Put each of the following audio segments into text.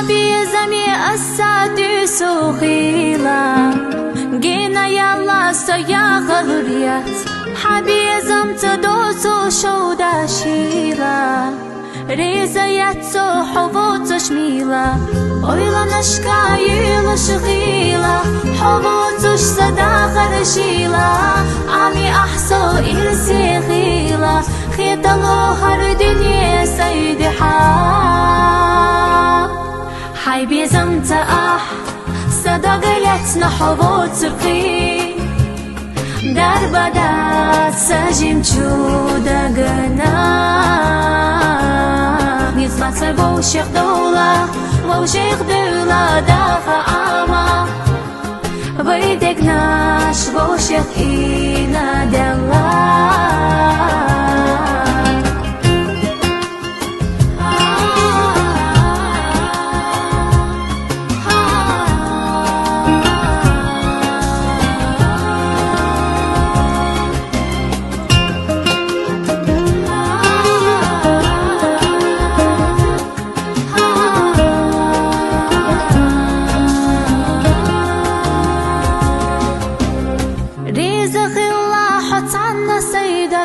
حبيزمي أسادي سوخيلا جينا يلا سيا غلريات حبيزم تدوسو شودا شيلا ريزايات سو حبوت شميلا أويلا نشكا يلا شغيلا حبوتش صداقة رشيلا عمي أحسو إرسي غيلا خيطلو هر دنيا سيدي حي بيزمت صداقيتنا حبوت سبقي در بدات سجم چودا گنا نزمت بو شيخ دولة بو شيخ دولة دافع عما بيدك ناش بو شيخ إينا دلا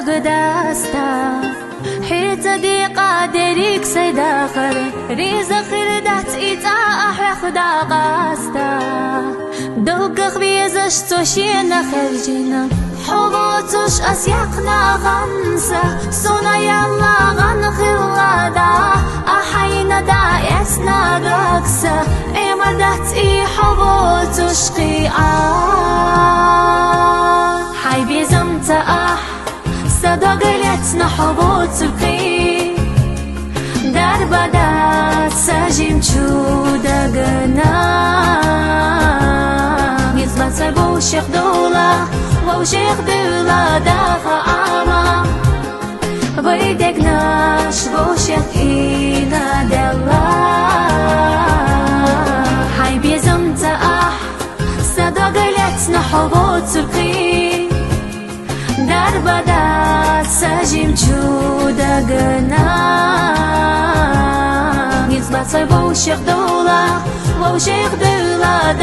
قداستا حيت دي قادريك سيدا خر ريزا خردات إتا أحيخ دا قاستا دوقخ بيزش توشينا خرجينا حبوتوش أسيقنا غنسا سونا يلا غنخلا دا أحينا دا يسنا رقسا إمدت إي حبوتوش قيعا حي بيزمت صداقيتنا حبوت سبقي در بدات سجم چودا گنا نزمت بو شيخ دولة بو شيخ دولة دافع عما بيدك ناش بو شيخ إينا دلا حي بيزمت صداقيتنا حبوت سبقي در بدات سجم چودا گنا نزمت بو شيخ دولة بو شيخ دولة